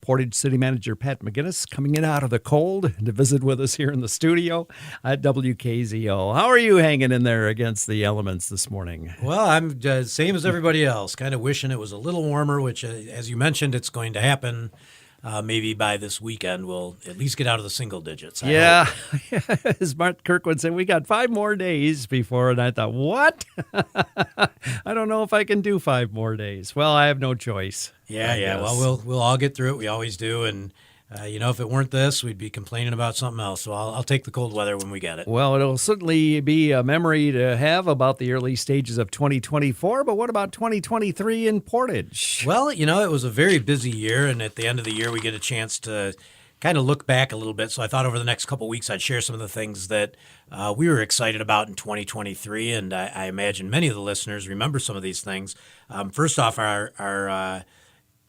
Portage City Manager Pat McGinnis coming in out of the cold to visit with us here in the studio at WKZO. How are you hanging in there against the elements this morning? Well, I'm same as everybody else, kind of wishing it was a little warmer, which, as you mentioned, it's going to happen. Maybe by this weekend, we'll at least get out of the single digits. Yeah, as Mark Kirkwood said, we got 5 more days before, and I thought, what? I don't know if I can do 5 more days. Well, I have no choice. Yeah. Well, we'll all get through it. We always do, and if it weren't this, we'd be complaining about something else. So I'll take the cold weather when we get it. Well, it'll certainly be a memory to have about the early stages of 2024, but what about 2023 in Portage? Well, it was a very busy year, and at the end of the year, we get a chance to kind of look back a little bit. So I thought over the next couple of weeks, I'd share some of the things that we were excited about in 2023, and I imagine many of the listeners remember some of these things. First off, our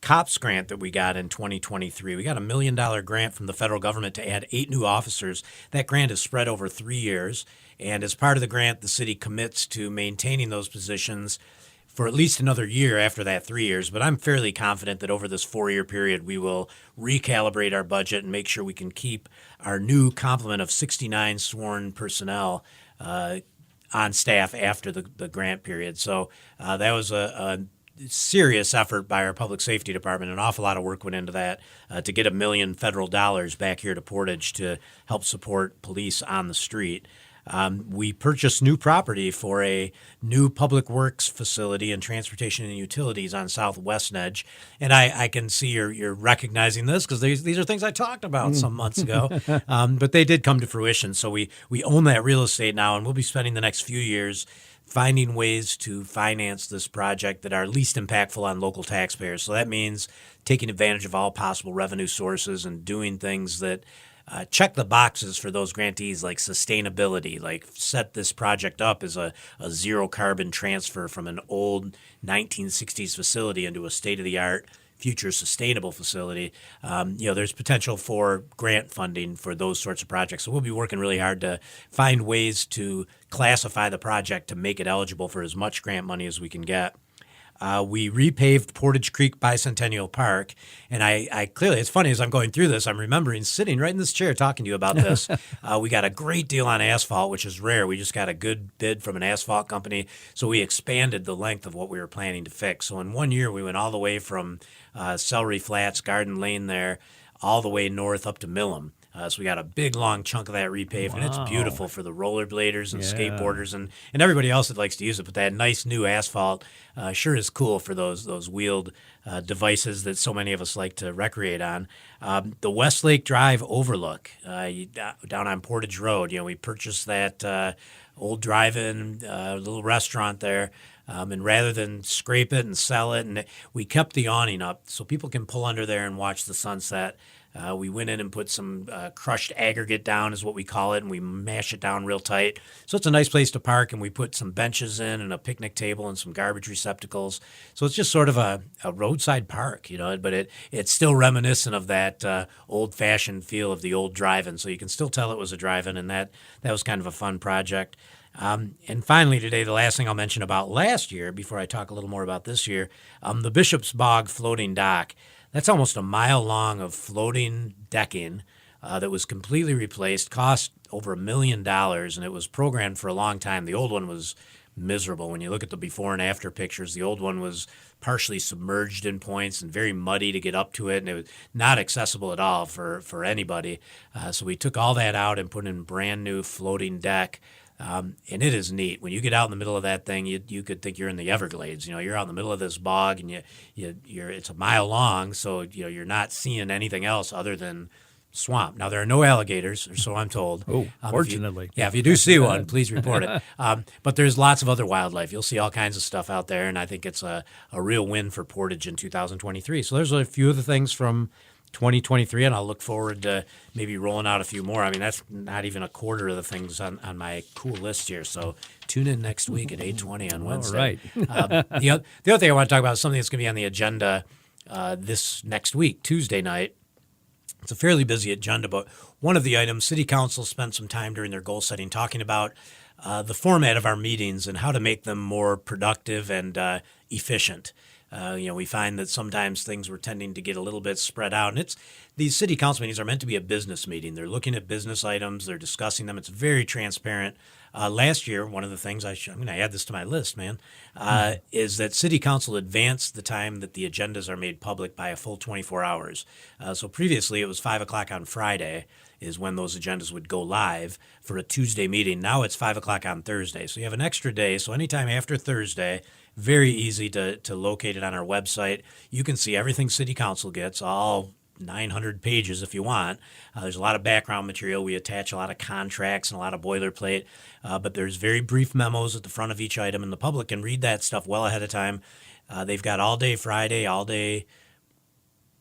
COPS grant that we got in 2023. We got a $1 million grant from the federal government to add 8 new officers. That grant is spread over 3 years. And as part of the grant, the city commits to maintaining those positions for at least another year after that 3 years. But I'm fairly confident that over this 4-year period, we will recalibrate our budget and make sure we can keep our new complement of 69 sworn personnel on staff after the grant period. So that was a serious effort by our public safety department. An awful lot of work went into that to get $1 million federal dollars back here to Portage to help support police on the street. We purchased new property for a new public works facility and transportation and utilities on Southwest Edge. And I can see you're recognizing this because these are things I talked about some months ago, but they did come to fruition. So we own that real estate now, and we'll be spending the next few years finding ways to finance this project that are least impactful on local taxpayers. So that means taking advantage of all possible revenue sources and doing things that check the boxes for those grantees, like sustainability, like set this project up as a zero carbon transfer from an old 1960s facility into a state-of-the-art future sustainable facility. There's potential for grant funding for those sorts of projects. So we'll be working really hard to find ways to classify the project to make it eligible for as much grant money as we can get. We repaved Portage Creek Bicentennial Park, and I clearly, it's funny as I'm going through this, I'm remembering sitting right in this chair talking to you about this. We got a great deal on asphalt, which is rare. We just got a good bid from an asphalt company, so we expanded the length of what we were planning to fix. So in 1 year, we went all the way from Celery Flats, Garden Lane there, all the way north up to Millam. So we got a big, long chunk of that repaved, and it's beautiful for the rollerbladers and skateboarders and everybody else that likes to use it. But that nice new asphalt sure is cool for those wheeled devices that so many of us like to recreate on. The Westlake Drive Overlook down on Portage Road, we purchased that old drive-in little restaurant there. And rather than scrape it and sell it, and we kept the awning up so people can pull under there and watch the sunset. We went in and put some crushed aggregate down, is what we call it, and we mash it down real tight. So it's a nice place to park, and we put some benches in and a picnic table and some garbage receptacles. So it's just sort of a roadside park, but it's still reminiscent of that old-fashioned feel of the old drive-in. So you can still tell it was a drive-in, and that was kind of a fun project. And finally today, the last thing I'll mention about last year, before I talk a little more about this year, the Bishop's Bog floating dock. That's almost a mile long of floating decking that was completely replaced, cost over $1 million, and it was programmed for a long time. The old one was miserable. When you look at the before and after pictures, the old one was partially submerged in points and very muddy to get up to it, and it was not accessible at all for anybody. So we took all that out and put in a brand new floating deck. And it is neat. When you get out in the middle of that thing, you could think you're in the Everglades. You're out in the middle of this bog, and it's a mile long, so you're not seeing anything else other than swamp. Now, there are no alligators, or so I'm told. Oh, fortunately. If you do see one, please report it. But there's lots of other wildlife. You'll see all kinds of stuff out there, and I think it's a real win for Portage in 2023. So there's a few of the things from 2023, and I'll look forward to maybe rolling out a few more. I mean, that's not even a quarter of the things on my cool list here. So tune in next week at 8:20 on Wednesday. All right. The other thing I want to talk about is something that's going to be on the agenda this next week, Tuesday night. It's a fairly busy agenda, but one of the items, City Council spent some time during their goal setting talking about the format of our meetings and how to make them more productive and efficient. We find that sometimes things were tending to get a little bit spread out. And these city council meetings are meant to be a business meeting. They're looking at business items. They're discussing them. It's very transparent. Last year, one of the things I'm going to add this to my list, man, is that city council advanced the time that the agendas are made public by a full 24 hours. So previously, it was 5 o'clock on Friday is when those agendas would go live for a Tuesday meeting. Now it's 5 o'clock on Thursday. So you have an extra day. So anytime after Thursday, very easy to locate it on our website. You can see everything city council gets, all 900 pages if you want. There's a lot of background material. We attach a lot of contracts and a lot of boilerplate, but there's very brief memos at the front of each item, and the public can read that stuff well ahead of time. They've got all day Friday, all day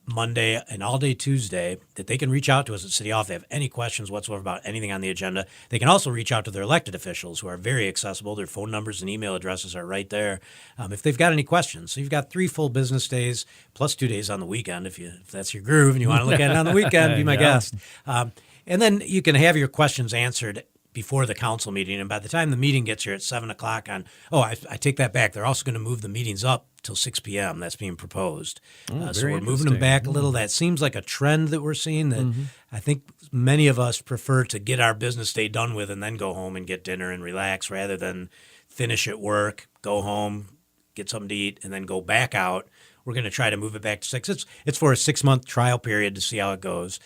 Monday, and all day Tuesday that they can reach out to us at City Hall if they have any questions whatsoever about anything on the agenda. They can also reach out to their elected officials who are very accessible. Their phone numbers and email addresses are right there if they've got any questions. So you've got 3 full business days plus 2 days on the weekend if that's your groove and you want to look at it on the weekend, be my guest. And then you can have your questions answered before the council meeting. And by the time the meeting gets here at 7 o'clock I take that back. They're also going to move the meetings up till 6 p.m. That's being proposed. So we're moving them back a little. That seems like a trend that we're seeing that I think many of us prefer to get our business day done with and then go home and get dinner and relax rather than finish at work, go home, get something to eat, and then go back out. We're going to try to move it back to 6. It's for a 6-month trial period to see how it goes.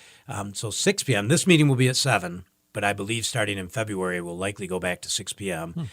So 6 p.m. This meeting will be at 7. But I believe starting in February, we'll likely go back to 6 p.m.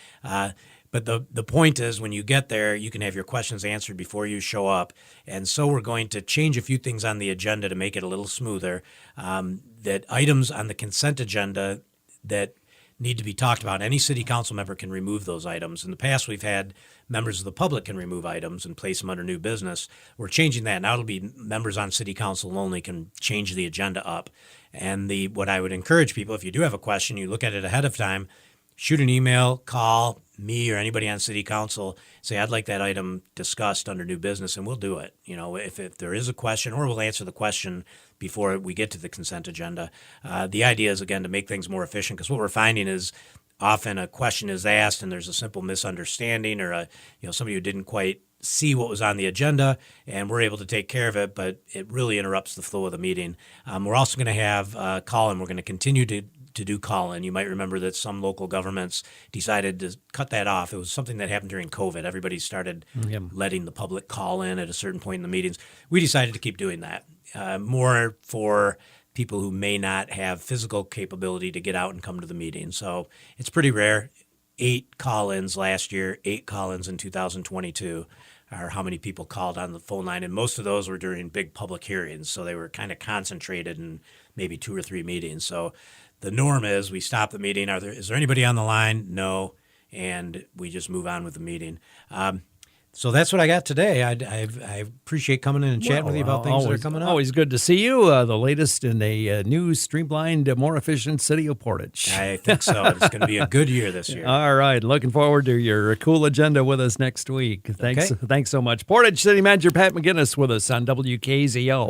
But the point is, when you get there, you can have your questions answered before you show up. And so we're going to change a few things on the agenda to make it a little smoother. That items on the consent agenda that need to be talked about, any city council member can remove those items. In the past, we've had members of the public can remove items and place them under new business. We're changing that. Now it'll be members on city council only can change the agenda up. And what I would encourage people, if you do have a question, you look at it ahead of time, shoot an email, call me or anybody on city council, say, I'd like that item discussed under new business, and we'll do it. If there is a question, or we'll answer the question before we get to the consent agenda. The idea is, again, to make things more efficient, because what we're finding is often a question is asked and there's a simple misunderstanding or somebody who didn't quite see what was on the agenda, and we're able to take care of it, but it really interrupts the flow of the meeting. We're also going to have call-in. We're going to continue to do call-in. You might remember that some local governments decided to cut that off. It was something that happened during COVID. Everybody started letting the public call in at a certain point in the meetings. We decided to keep doing that, more for people who may not have physical capability to get out and come to the meeting. So it's pretty rare. 8 call-ins last year, 8 call-ins in 2022 are how many people called on the phone line. And most of those were during big public hearings. So they were kind of concentrated in maybe 2 or 3 meetings. So the norm is we stop the meeting. Is there anybody on the line? No. And we just move on with the meeting. So that's what I got today. I appreciate coming in and chatting with you about things that are coming up. Always good to see you. The latest in a new, streamlined, more efficient city of Portage. I think so. It's going to be a good year this year. All right. Looking forward to your cool agenda with us next week. Thanks so much. Portage City Manager Pat McGinnis with us on WKZO.